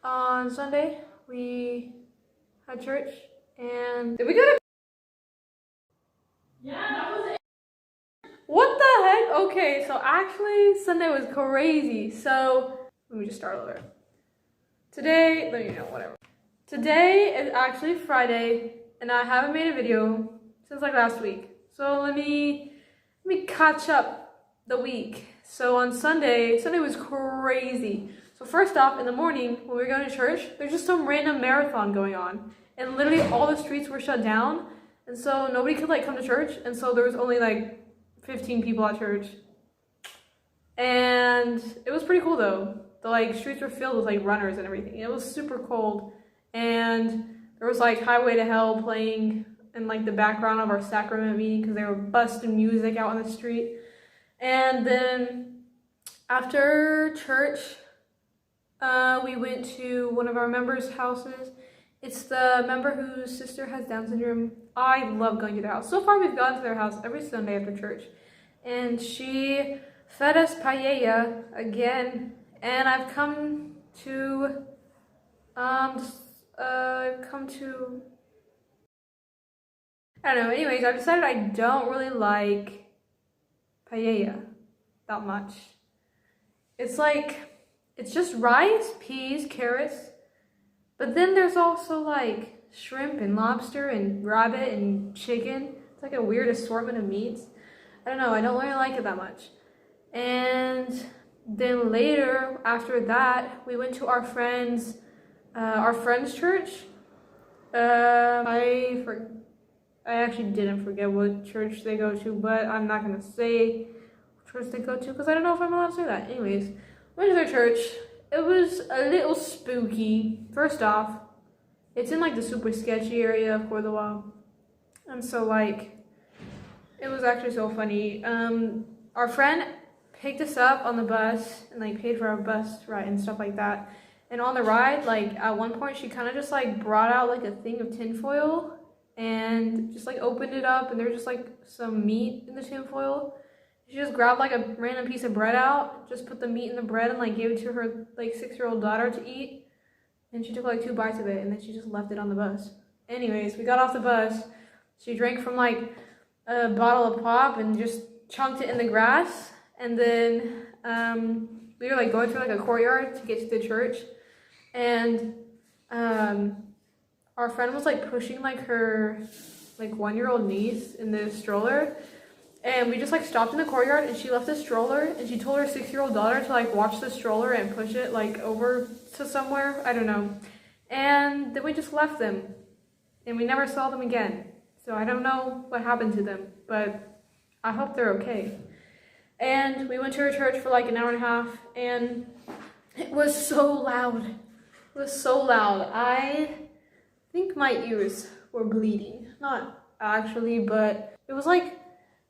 On Sunday, we had church, and did we go to? Yeah, that was it. What the heck? Okay, so actually, Sunday was crazy. So, let me just start over. Today, whatever. Today is actually Friday, and I haven't made a video since like last week. So let me catch up the week. So on Sunday was crazy. So first off, in the morning when we were going to church, there's just some random marathon going on, and literally all the streets were shut down, and so nobody could like come to church, and so there was only like 15 people at church, and it was pretty cool though. The like streets were filled with like runners and everything. It was super cold, and there was like Highway to Hell playing in like the background of our sacrament meeting because they were busting music out on the street. And then after church, we went to one of our members' houses. It's the member whose sister has Down syndrome. I love going to their house. So far, we've gone to their house every Sunday after church, and she fed us paella again. And I've come to, I don't know. Anyways, I've decided I don't really like paella that much. It's like, it's just rice, peas, carrots, but then there's also like shrimp and lobster and rabbit and chicken. It's like a weird assortment of meats. I don't know, I don't really like it that much. And then later, after that, we went to our friend's church. I actually didn't forget what church they go to, but I'm not gonna say what church they go to because I don't know if I'm allowed to say that. Anyways, went to their church. It was a little spooky. First off, it's in like the super sketchy area of Cordoba, and so like it was actually so funny. Our friend picked us up on the bus and like paid for our bus ride and stuff like that. And on the ride, like at one point, she kind of just like brought out like a thing of tinfoil and just like opened it up, and there was just like some meat in the tinfoil. She just grabbed like a random piece of bread out, just put the meat in the bread and like gave it to her like 6-year-old daughter to eat. And she took like 2 bites of it, and then she just left it on the bus. Anyways, we got off the bus. She drank from like a bottle of pop and just chunked it in the grass. And then we were like going through like a courtyard to get to the church, and our friend was like pushing like her like 1-year-old niece in the stroller, and we just like stopped in the courtyard, and she left the stroller, and she told her 6-year-old daughter to like watch the stroller and push it like over to somewhere, I don't know. And then we just left them, and we never saw them again. So I don't know what happened to them, but I hope they're okay. And we went to her church for like an hour and a half, and it was so loud. It was so loud. I think my ears were bleeding. Not actually, but it was like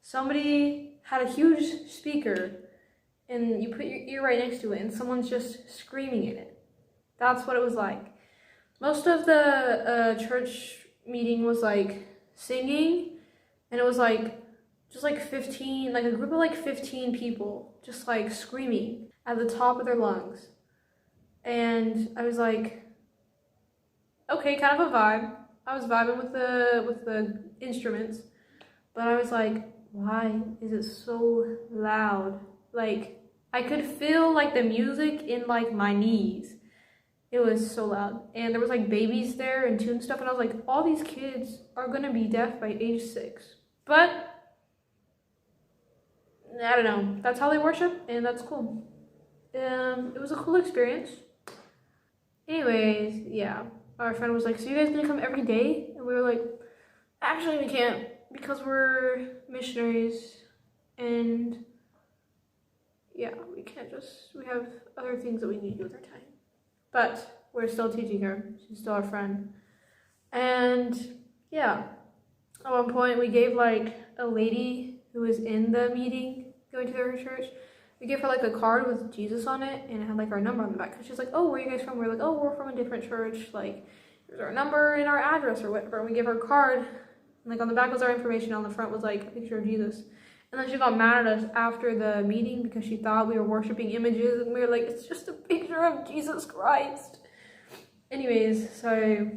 somebody had a huge speaker and you put your ear right next to it and someone's just screaming in it. That's what it was like. Most of the church meeting was like singing, and it was like just like 15, like a group of like 15 people just like screaming at the top of their lungs. And I was like, okay, kind of a vibe. I was vibing with the instruments, but I was like, why is it so loud? Like I could feel like the music in like my knees. It was so loud. And there was like babies there and tune stuff, and I was like, all these kids are gonna be deaf by age 6. But I don't know. That's how they worship, and that's cool. It was a cool experience. Anyways, yeah. Our friend was like, so you guys gonna come every day? And we were like, actually we can't, because we're missionaries, and yeah, we can't just, we have other things that we need to do with our time. But we're still teaching her. She's still our friend. And yeah, at one point we gave like a lady who was in the meeting going to their church, we gave her like a card with Jesus on it, and it had like our number on the back. She's like, oh, where are you guys from? We're like, oh, we're from a different church. Like, here's our number and our address or whatever. And we gave her a card, and like on the back was our information, on the front was like a picture of Jesus. And then she got mad at us after the meeting because she thought we were worshiping images, and we were like, it's just a picture of Jesus Christ. Anyways, so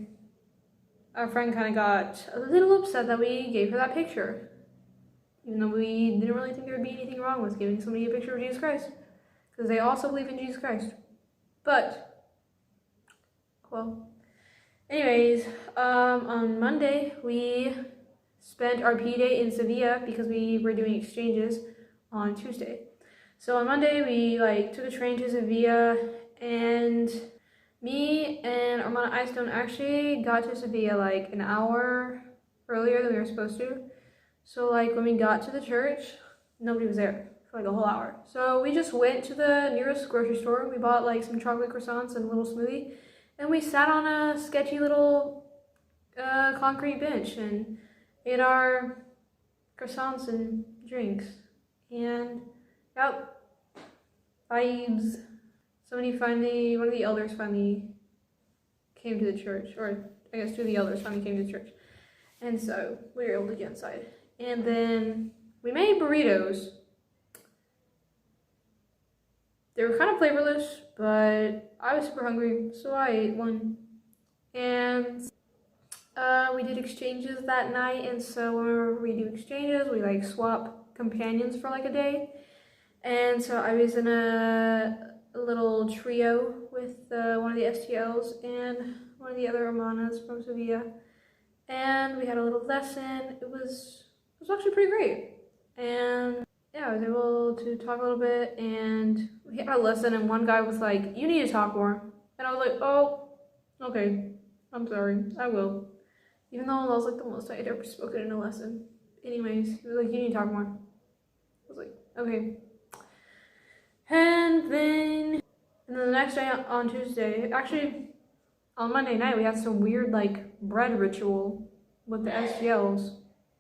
our friend kind of got a little upset that we gave her that picture. Even though we didn't really think there would be anything wrong with giving somebody a picture of Jesus Christ. Because they also believe in Jesus Christ. But, well, anyways, on Monday, we spent our PE day in Sevilla because we were doing exchanges on Tuesday. So on Monday, we took a train to Sevilla, and me and Armana Icestone actually got to Sevilla an hour earlier than we were supposed to. So when we got to the church, nobody was there for a whole hour. So we just went to the nearest grocery store. We bought some chocolate croissants and a little smoothie, and we sat on a sketchy little concrete bench and ate our croissants and drinks. And yep, vibes. One of the elders finally came to the church, or I guess two of the elders finally came to the church. And so we were able to get inside. And then we made burritos. They were kind of flavorless, but I was super hungry, so I ate one. And we did exchanges that night, and so whenever we do exchanges, we swap companions for a day. And so I was in a little trio with one of the STLs and one of the other Hermanas from Sevilla, and we had a little lesson. It was actually pretty great, and yeah, I was able to talk a little bit, and we had a lesson, and one guy was like, "You need to talk more," and I was like, "Oh, okay, I'm sorry, I will," even though that was the most I had ever spoken in a lesson. Anyways, he was like, "You need to talk more." I was like, "Okay." And then the next day on Tuesday, actually on Monday night, we had some weird bread ritual with the SGLs.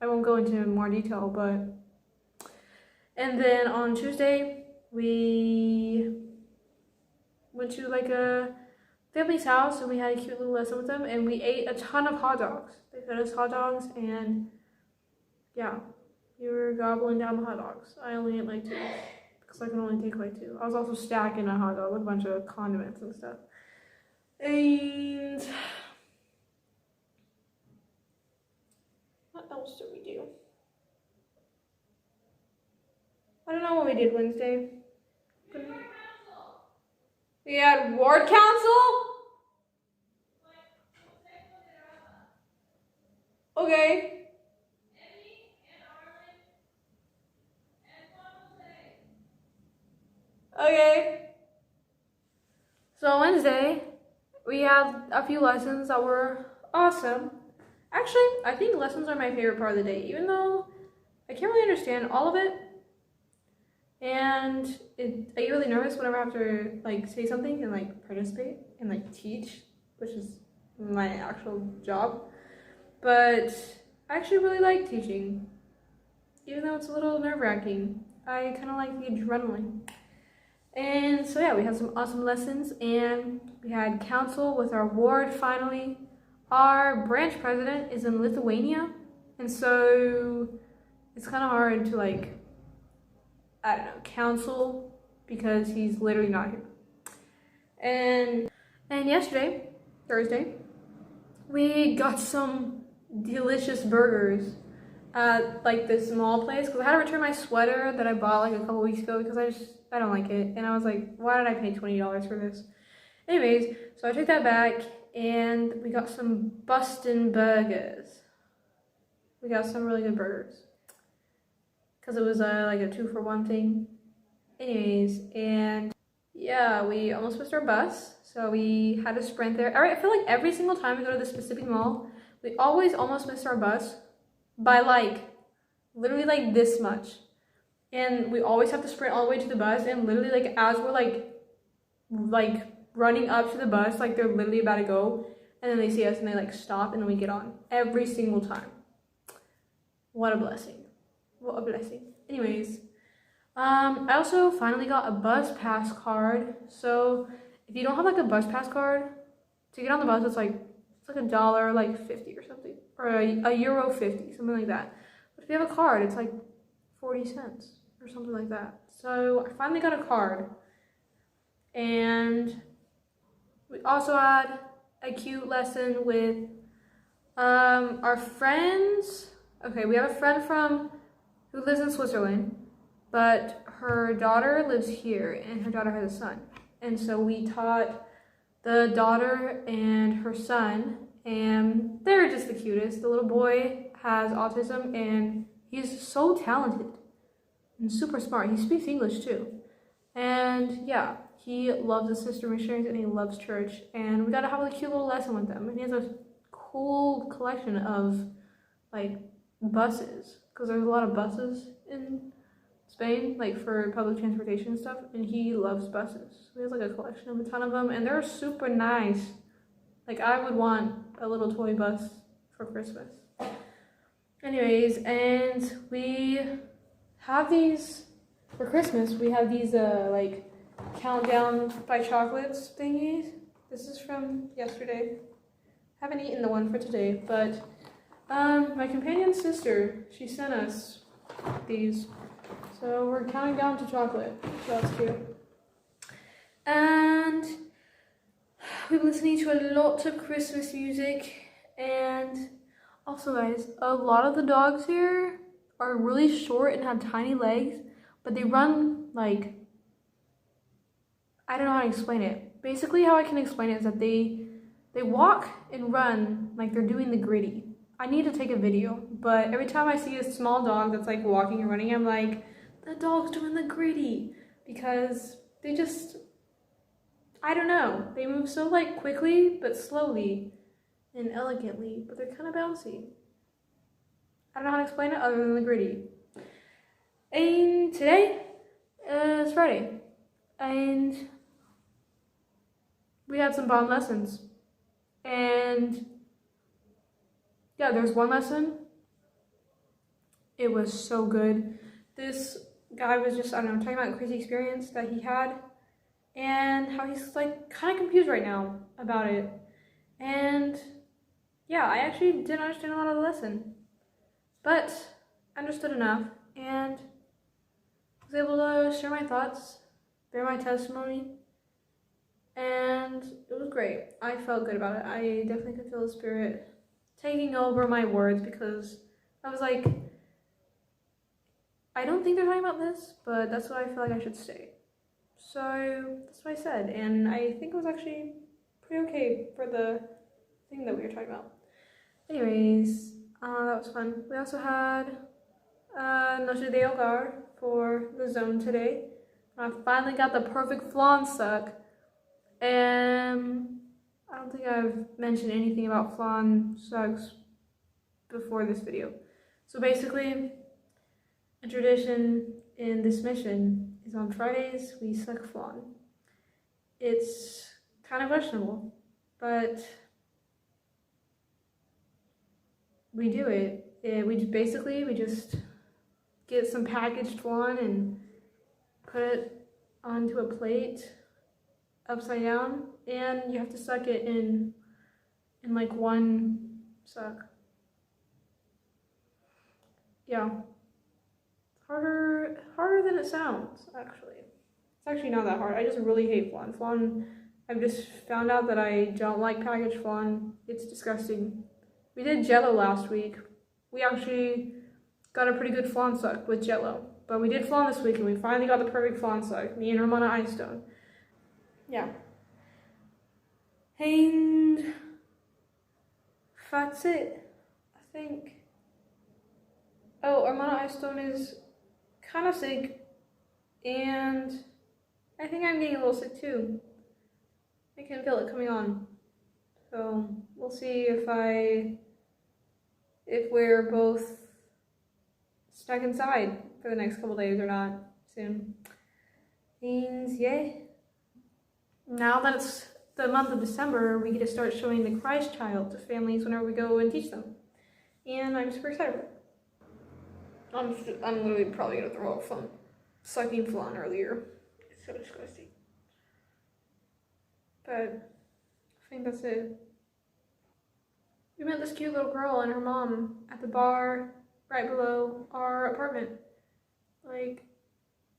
I won't go into more detail, but and then on Tuesday we went to a family's house, and we had a cute little lesson with them, and we ate a ton of hot dogs. They fed us hot dogs, and yeah, we were gobbling down the hot dogs. I only ate 2. So I can only take 2. I was also stacking a hot dog with a bunch of condiments and stuff. And what else did we do? I don't know what we did Wednesday. We had ward council? Okay. Okay. So Wednesday, we had a few lessons that were awesome. Actually, I think lessons are my favorite part of the day, even though I can't really understand all of it. And I get really nervous whenever I have to say something and participate and teach, which is my actual job. But I actually really like teaching, even though it's a little nerve-wracking. I kind of like the adrenaline. And so yeah, we had some awesome lessons, and we had council with our ward finally. Our branch president is in Lithuania, and so it's kind of hard to I don't know, counsel because he's literally not here. And yesterday, Thursday, we got some delicious burgers at this small place, because I had to return my sweater that I bought a couple weeks ago because I don't like it, and I was like, why did I pay $20 for this? Anyways, so I took that back, and we got some bustin' burgers. We got some really good burgers because it was a 2-for-1 thing. Anyways, and yeah, we almost missed our bus, so we had to sprint there. I feel like every single time we go to this specific mall, we always almost miss our bus by literally this much. And we always have to sprint all the way to the bus, and literally as we're running up to the bus, they're literally about to go, and then they see us and they stop, and then we get on every single time. What a blessing. What a blessing. Anyways, I also finally got a bus pass card. So if you don't have a bus pass card, to get on the bus, it's $1, $50 or something, or a euro 50, something like that. But if you have a card, it's 40 cents or something like that. So I finally got a card, and we also had a cute lesson with our friends. Okay, we have a friend who lives in Switzerland, but her daughter lives here, and her daughter has a son. And so we taught the daughter and her son, and they're just the cutest. The little boy has autism, and he's so talented and super smart. He speaks English too. And yeah, he loves the sister missionaries and he loves church. And we got to have a cute little lesson with them. And he has a cool collection of like buses, because there's a lot of buses in Spain, like for public transportation and stuff. And he loves buses. So he has like a collection of a ton of them, and they're super nice. Like I would want a little toy bus for Christmas. Anyways, and we have these for Christmas. We have these like countdown by chocolates thingies. This is from yesterday. Haven't eaten the one for today, but my companion's sister, she sent us these. So we're counting down to chocolate. So that's cute. And we've been listening to a lot of Christmas music. And also guys, a lot of the dogs here are really short and have tiny legs, but they run like, I don't know how to explain it. Basically how I can explain it is that they walk and run like they're doing the gritty. I need to take a video, but every time I see a small dog that's like walking and running, I'm like, the dog's doing the gritty, because they just, I don't know, they move so like quickly but slowly and elegantly, but they're kind of bouncy. I don't know how to explain it other than the gritty. And today is Friday, and we had some bond lessons. And yeah, there's one lesson. It was so good. This guy was just, I don't know, talking about a crazy experience that he had and how he's like kind of confused right now about it. And yeah, I actually didn't understand a lot of the lesson, but I understood enough and was able to share my thoughts, bear my testimony, and it was great. I felt good about it. I definitely could feel the Spirit taking over my words, because I was like, I don't think they're talking about this, but that's what I feel like I should say. So that's what I said, and I think it was actually pretty okay for the thing that we were talking about. Anyways, that was fun. We also had Noche de Hogar for the zone today. I finally got the perfect flan suck, and I don't think I've mentioned anything about flan sucks before this video. So basically, a tradition in this mission is on Fridays we suck flan. It's kind of questionable, but we do it. We just get some packaged flan and put it onto a plate upside down, and you have to suck it in like one suck. Yeah. Harder than it sounds, actually. It's actually not that hard. I just really hate flan. Flan, I've just found out that I don't like packaged flan. It's disgusting. We did Jello last week. We actually got a pretty good flan suck with Jello. But we did flan this week, and we finally got the perfect flan suck. Me and Romana Einstone. Yeah. And that's it, I think. Oh, Romana Einstone is kind of sick, and I think I'm getting a little sick too. I can feel it coming on. So we'll see if we're both stuck inside for the next couple days or not soon. And yeah, now that it's the month of December, we get to start showing the Christ child to families whenever we go and teach them. And I'm super excited about it. I'm literally probably gonna throw up from sucking flan earlier. It's so disgusting. But I think that's it. We met this cute little girl and her mom at the bar right below our apartment. Like,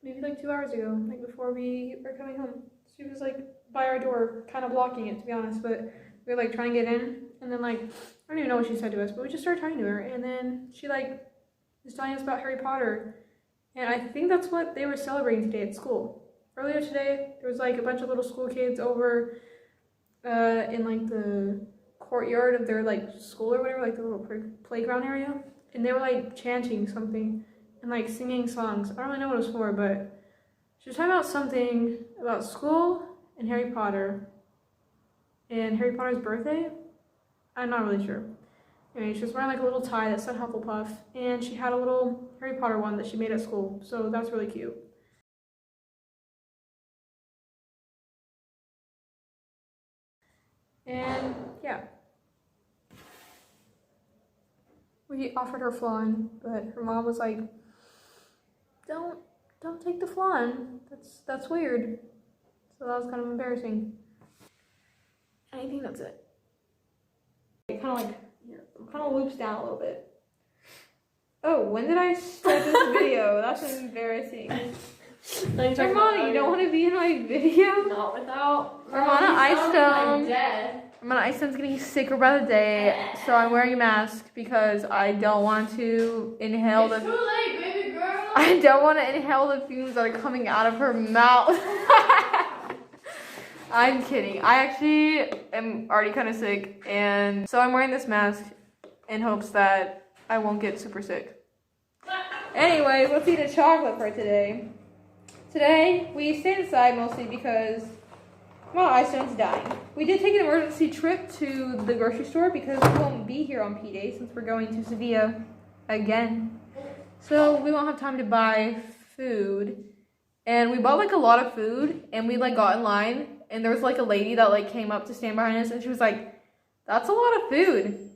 maybe like 2 hours ago, like before we were coming home. She was like by our door, kind of blocking it, to be honest, but we were like trying to get in, and then like I don't even know what she said to us, but we just started talking to her, and then she like was telling us about Harry Potter, and I think that's what they were celebrating today at school. Earlier today, there was like a bunch of little school kids over in like the courtyard of their like school or whatever, like the little playground area, and they were like chanting something and like singing songs. I don't really know what it was for, but she was talking about something about school and Harry Potter and Harry Potter's birthday. I'm not really sure. Anyway, she was wearing like a little tie that said Hufflepuff, and she had a little Harry Potter one that she made at school, so that's really cute. And yeah, we offered her flan, but her mom was like, don't take the flan, that's weird. So that was kind of embarrassing. I think that's it. It kind of like loops down a little bit. Oh, when did I start this video? That's embarrassing. Armana, you don't want to be in my video? Not without Armana Icestone. dead. Armana Icestone's getting sicker by the day, so I'm wearing a mask because I don't want to inhale It's too late, baby girl. I don't want to inhale the fumes that are coming out of her mouth. I'm kidding. I actually am already kind of sick, and so I'm wearing this mask in hopes that I won't get super sick. Anyway, let's eat a chocolate for today. Today, we stayed inside mostly because my Icestone's dying. We did take an emergency trip to the grocery store because we won't be here on P-Day since we're going to Sevilla again. So we won't have time to buy food. And we bought like a lot of food, and we like got in line, and there was like a lady that like came up to stand behind us, and she was like, "That's a lot of food."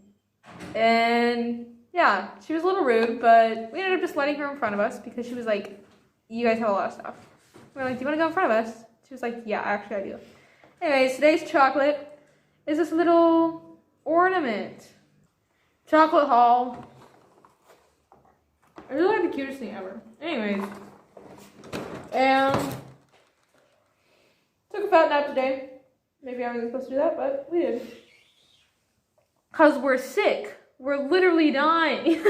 And yeah, she was a little rude, but we ended up just letting her in front of us because she was like, "You guys have a lot of stuff." We were like, "Do you want to go in front of us?" She was like, "Yeah, actually I do." Anyways, today's chocolate is this little ornament. Chocolate haul. I really like the cutest thing ever. Anyways. And took a fat nap today. Maybe I wasn't supposed to do that, but we did. Because we're sick. We're literally dying.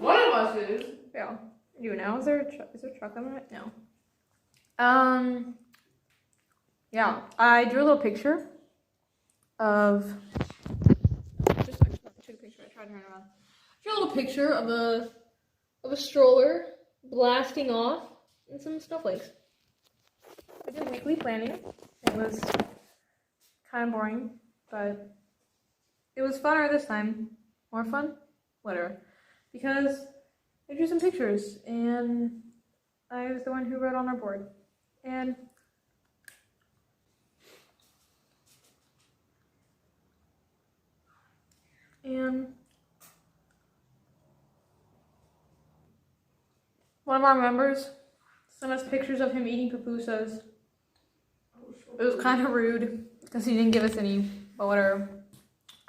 One of us is. Yeah. You now? Is there chocolate in it? No. Yeah. I drew a little picture of. Just actually took a picture. I tried to turn it around. Drew a little picture of a stroller blasting off and some snowflakes. I did weekly planning. It was kind of boring, but it was funner this time. More fun? Whatever. Because I drew some pictures, and I was the one who wrote on our board. And one of our members sent us pictures of him eating pupusas. It was kind of rude because he didn't give us any, but whatever.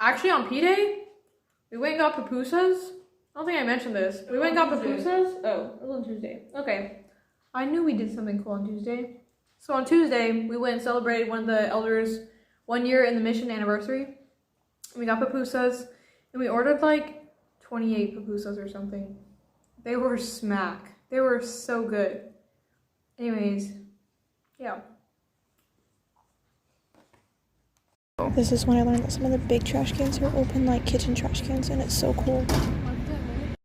Actually, on P-Day, we went and got pupusas. I don't think I mentioned this. We went and got pupusas. Oh, it was on Tuesday. Okay. I knew we did something cool on Tuesday. So on Tuesday, we went and celebrated one of the elders' 1 year in the mission anniversary. And we got pupusas, and we ordered like 28 pupusas or something. They were smack. They were so good. Anyways, yeah. This is when I learned that some of the big trash cans are open like kitchen trash cans, and it's so cool.